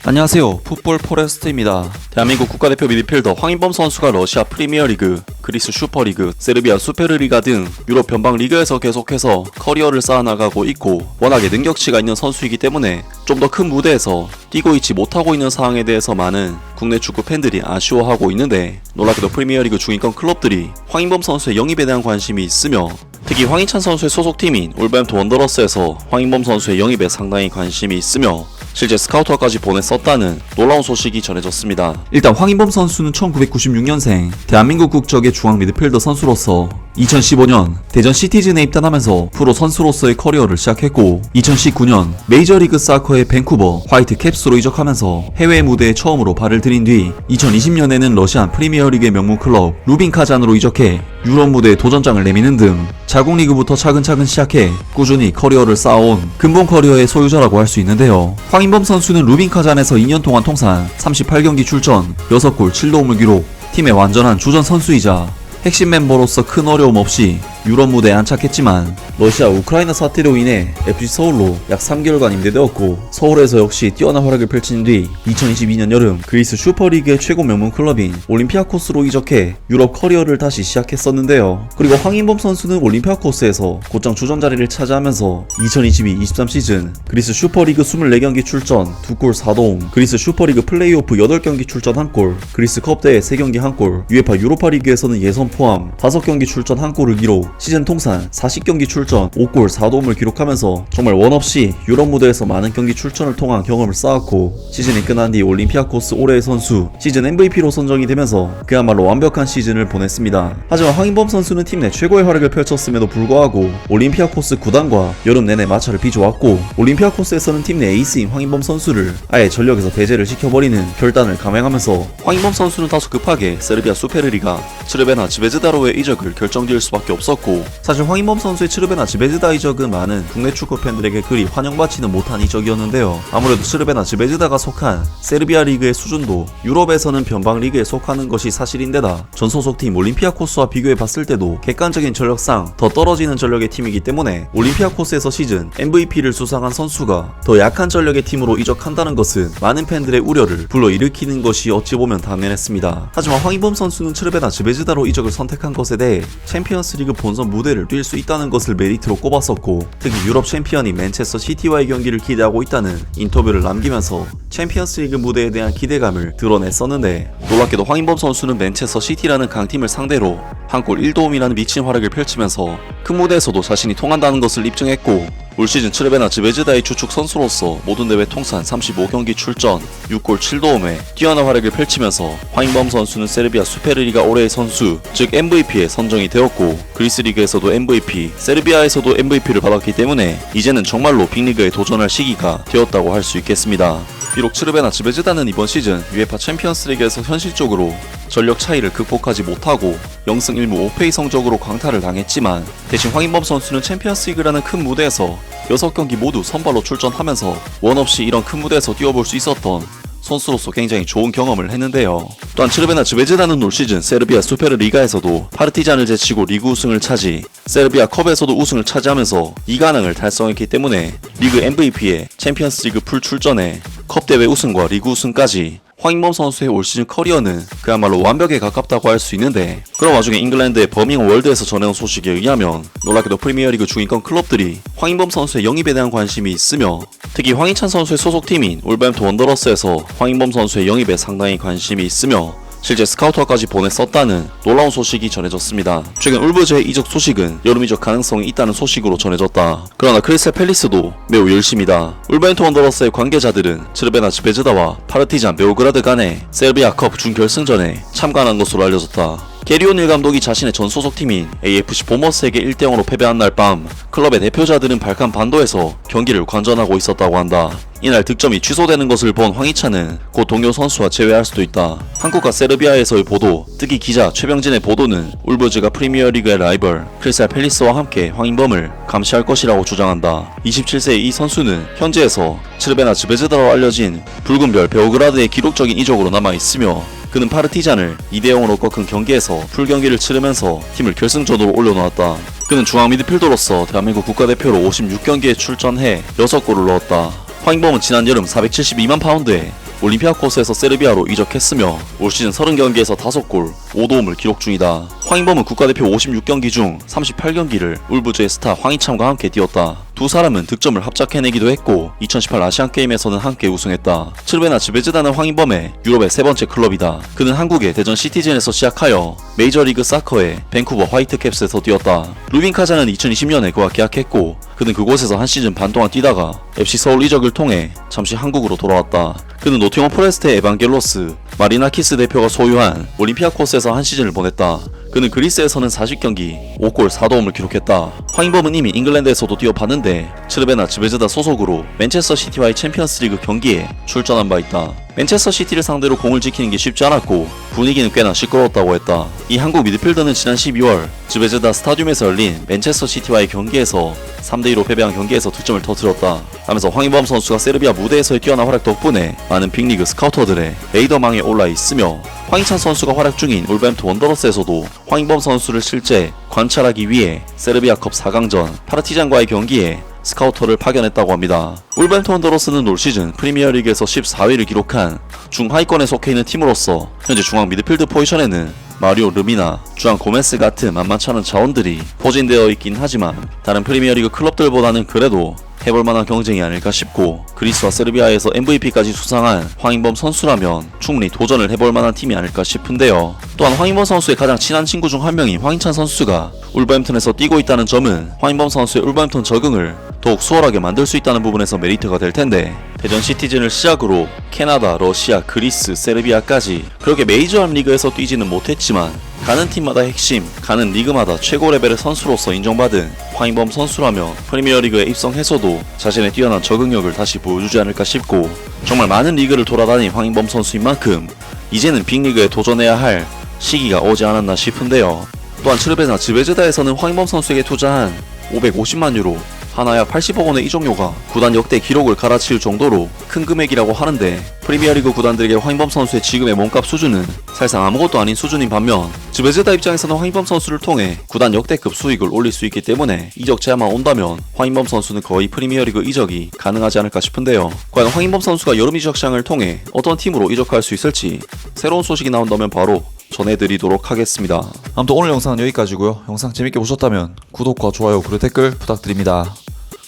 안녕하세요. 풋볼 포레스트입니다. 대한민국 국가대표 미드필더 황인범 선수가 러시아 프리미어리그, 그리스 슈퍼리그, 세르비아 수페르리가 등 유럽 변방 리그에서 계속해서 커리어를 쌓아나가고 있고 워낙에 능력치가 있는 선수이기 때문에 좀 더 큰 무대에서 뛰고 있지 못하고 있는 상황에 대해서 많은 국내 축구 팬들이 아쉬워하고 있는데, 놀랍게도 프리미어리그 중위권 클럽들이 황인범 선수의 영입에 대한 관심이 있으며 특히 황희찬 선수의 소속팀인 울버햄튼 원더러스에서 황인범 선수의 영입에 상당히 관심이 있으며 실제 스카우터까지 보냈었다는 놀라운 소식이 전해졌습니다. 일단 황인범 선수는 1996년생 대한민국 국적의 중앙 미드필더 선수로서 2015년 대전 시티즌에 입단하면서 프로 선수로서의 커리어를 시작했고 2019년 메이저리그 사커의 밴쿠버 화이트 캡스로 이적하면서 해외 무대에 처음으로 발을 들인 뒤 2020년에는 러시안 프리미어리그의 명문 클럽 루빈 카잔으로 이적해 유럽 무대에 도전장을 내미는 등 자국 리그부터 차근차근 시작해 꾸준히 커리어를 쌓아온 근본 커리어의 소유자라고 할 수 있는데요. 황인범 선수는 루빈 카잔에서 2년 동안 통산 38경기 출전, 6골 7도움을 기록, 팀의 완전한 주전 선수이자 핵심 멤버로서 큰 어려움 없이 유럽 무대에 안착했지만 러시아 우크라이나 사태로 인해 FC 서울로 약 3개월간 임대되었고 서울에서 역시 뛰어난 활약을 펼친 뒤 2022년 여름 그리스 슈퍼리그의 최고 명문 클럽인 올림피아코스로 이적해 유럽 커리어를 다시 시작했었는데요. 그리고 황인범 선수는 올림피아코스에서 곧장 주전 자리를 차지하면서 2022-23 시즌 그리스 슈퍼리그 24경기 출전 2골 4도움, 그리스 슈퍼리그 플레이오프 8경기 출전 1골, 그리스 컵대회 3경기 1골, UEFA 유로파리그에서는 예선 포함 5경기 출전 1골을 기록, 시즌 통산 40경기 출전 5골 4도움을 기록하면서 정말 원없이 유럽 무대에서 많은 경기 출전을 통한 경험을 쌓았고 시즌이 끝난 뒤 올림피아코스 올해의 선수, 시즌 MVP로 선정이 되면서 그야말로 완벽한 시즌을 보냈습니다. 하지만 황인범 선수는 팀 내 최고의 활약을 펼쳤음에도 불구하고 올림피아코스 구단과 여름 내내 마찰을 빚어왔고 올림피아코스에서는 팀 내 에이스인 황인범 선수를 아예 전력에서 배제를 시켜버리는 결단을 감행하면서 황인범 선수는 다소 급하게 세르비아 수페르리가 츠르베나 즈베즈다로의 이적을 결정지을 수밖에 없었고, 사실 황인범 선수의 츠르베나 즈베즈다 이적은 많은 국내 축구 팬들에게 그리 환영받지는 못한 이적이었는데요. 아무래도 츠르베나 즈베즈다가 속한 세르비아 리그의 수준도 유럽에서는 변방 리그에 속하는 것이 사실인데다 전 소속팀 올림피아코스와 비교해봤을 때도 객관적인 전력상 더 떨어지는 전력의 팀이기 때문에 올림피아코스에서 시즌 MVP를 수상한 선수가 더 약한 전력의 팀으로 이적한다는 것은 많은 팬들의 우려를 불러일으키는 것이 어찌 보면 당연했습니다. 하지만 황인범 선수는 츠르베나 즈베즈다로 이적을 선택한 것에 대해 챔피언스리그 본선 무대를 뛸 수 있다는 것을 메리트로 꼽았었고 특히 유럽 챔피언인 맨체스터 시티와의 경기를 기대하고 있다는 인터뷰를 남기면서 챔피언스리그 무대에 대한 기대감을 드러냈었는데, 놀랍게도 황인범 선수는 맨체스터 시티라는 강팀을 상대로 한 골 1도움이라는 미친 활약을 펼치면서 큰 무대에서도 자신이 통한다는 것을 입증했고 올 시즌 츠르베나 즈베즈다의 주축 선수로서 모든 대회 통산 35경기 출전 6골 7도움에 뛰어난 활약을 펼치면서 황인범 선수는 세르비아 수페르리가 올해의 선수 즉 MVP에 선정이 되었고 그리스 리그에서도 MVP, 세르비아에서도 MVP를 받았기 때문에 이제는 정말로 빅리그에 도전할 시기가 되었다고 할 수 있겠습니다. 비록 츠르베나 즈베즈다는 이번 시즌 UEFA 챔피언스리그에서 현실적으로 전력 차이를 극복하지 못하고 0승 1무 5패의 성적으로 광탈을 당했지만 대신 황인범 선수는 챔피언스리그라는 큰 무대에서 6경기 모두 선발로 출전하면서 원없이 이런 큰 무대에서 뛰어볼 수 있었던 선수로서 굉장히 좋은 경험을 했는데요. 또한 츠르베나 즈베즈다는 올 시즌 세르비아 수페르리가에서도 파르티잔을 제치고 리그 우승을 차지, 세르비아 컵에서도 우승을 차지하면서 이 가능을 달성했기 때문에 리그 MVP에 챔피언스리그 풀 출전에 컵대회 우승과 리그 우승까지 황인범 선수의 올 시즌 커리어는 그야말로 완벽에 가깝다고 할 수 있는데, 그런 와중에 잉글랜드의 버밍엄 월드에서 전해온 소식에 의하면 놀랍게도 프리미어리그 중위권 클럽들이 황인범 선수의 영입에 대한 관심이 있으며 특히 황희찬 선수의 소속팀인 울버햄튼 원더러스에서 황인범 선수의 영입에 상당히 관심이 있으며 실제 스카우터까지 보냈었다는 놀라운 소식이 전해졌습니다. 최근 울브즈의 이적 소식은 여름 이적 가능성이 있다는 소식으로 전해졌다. 그러나 크리스탈 팰리스도 매우 열심이다. 울버햄튼 원더러스의 관계자들은 츠르베나 즈베즈다와 파르티잔 베오그라드 간의 세르비아컵 준결승전에 참가한 것으로 알려졌다. 게리 오닐 감독이 자신의 전 소속팀인 AFC 보머스에게 1대0으로 패배한 날 밤 클럽의 대표자들은 발칸 반도에서 경기를 관전하고 있었다고 한다. 이날 득점이 취소되는 것을 본 황희찬은 곧 동료 선수와 재회할 수도 있다. 한국과 세르비아에서의 보도, 특히 기자 최병진의 보도는 울브즈가 프리미어리그의 라이벌 크리스탈 팰리스와 함께 황인범을 감시할 것이라고 주장한다. 27세의 이 선수는 현지에서 츠르베나 즈베즈다로 알려진 붉은 별 베오그라드의 기록적인 이적으로 남아있으며 그는 파르티잔을 2대0으로 꺾은 경기에서 풀경기를 치르면서 팀을 결승전으로 올려놓았다. 그는 중앙 미드필더로서 대한민국 국가대표로 56경기에 출전해 6골을 넣었다. 황인범은 지난 여름 472만 파운드에 올림피아코스에서 세르비아로 이적했으며 올 시즌 30경기에서 5골, 5도움을 기록 중이다. 황인범은 국가대표 56경기 중 38경기를 울브즈의 스타 황희찬과 함께 뛰었다. 두 사람은 득점을 합작해내기도 했고 2018 아시안게임에서는 함께 우승했다. 츠르베나 즈베즈다는 황인범의 유럽의 세 번째 클럽이다. 그는 한국의 대전 시티즌에서 시작하여 메이저리그 사커의 밴쿠버 화이트캡스에서 뛰었다. 루빈 카자는 2020년에 그와 계약했고 그는 그곳에서 한 시즌 반 동안 뛰다가 FC 서울 이적을 통해 잠시 한국으로 돌아왔다. 그는 노팅엄 포레스트의 에반겔로스, 마리나키스 대표가 소유한 올림피아코스에서 한 시즌을 보냈다. 그는 그리스에서는 40경기, 5골 4도움을 기록했다. 황인범은 이미 잉글랜드에서도 뛰어봤는데 츠르베나 즈베즈다 소속으로 맨체스터 시티와의 챔피언스리그 경기에 출전한 바 있다. 맨체스터 시티를 상대로 공을 지키는 게 쉽지 않았고 분위기는 꽤나 시끄러웠다고 했다. 이 한국 미드필더는 지난 12월 즈베즈다 스타디움에서 열린 맨체스터 시티와의 경기에서 3대2로 패배한 경기에서 득점을 터뜨렸다. 하면서 황인범 선수가 세르비아 무대에서의 뛰어난 활약 덕분에 많은 빅리그 스카우터들의 레이더망에 올라 있으며 황희찬 선수가 활약 중인 울버햄튼 원더러스에서도 황인범 선수를 실제 관찰하기 위해 세르비아컵 4강전 파르티잔과의 경기에 스카우터를 파견했다고 합니다. 울버햄튼 원더러스는 올 시즌 프리미어리그에서 14위를 기록한 중하위권에 속해있는 팀으로서 현재 중앙 미드필드 포지션에는 마리오 르미나, 주안 고메스 같은 만만치 않은 자원들이 포진되어 있긴 하지만 다른 프리미어리그 클럽들보다는 그래도 해볼만한 경쟁이 아닐까 싶고 그리스와 세르비아에서 MVP까지 수상한 황인범 선수라면 충분히 도전을 해볼만한 팀이 아닐까 싶은데요. 또한 황인범 선수의 가장 친한 친구 중 한 명인 황희찬 선수가 울버햄튼에서 뛰고 있다는 점은 황인범 선수의 울버햄튼 적응을 더욱 수월하게 만들 수 있다는 부분에서 메리트가 될 텐데 대전 시티즌을 시작으로 캐나다, 러시아, 그리스, 세르비아까지 그렇게 메이저한 리그에서 뛰지는 못했지만 가는 팀마다 핵심, 가는 리그마다 최고 레벨의 선수로서 인정받은 황인범 선수라면 프리미어리그에 입성해서도 자신의 뛰어난 적응력을 다시 보여주지 않을까 싶고 정말 많은 리그를 돌아다닌 황인범 선수인 만큼 이제는 빅리그에 도전해야 할 시기가 오지 않았나 싶은데요. 또한 츠르베나 즈베즈다에서는 황인범 선수에게 투자한 550만 유로 하나 약 80억 원의 이적료가 구단 역대 기록을 갈아치울 정도로 큰 금액이라고 하는데 프리미어리그 구단들에게 황인범 선수의 지금의 몸값 수준은 사실상 아무것도 아닌 수준인 반면 즈베즈다 입장에서는 황인범 선수를 통해 구단 역대급 수익을 올릴 수 있기 때문에 이적 제안만 온다면 황인범 선수는 거의 프리미어리그 이적이 가능하지 않을까 싶은데요. 과연 황인범 선수가 여름 이적 시장을 통해 어떤 팀으로 이적할 수 있을지 새로운 소식이 나온다면 바로 전해드리도록 하겠습니다. 아무튼 오늘 영상은 여기까지고요. 영상 재밌게 보셨다면 구독과 좋아요 그리고 댓글 부탁드립니다.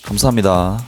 감사합니다.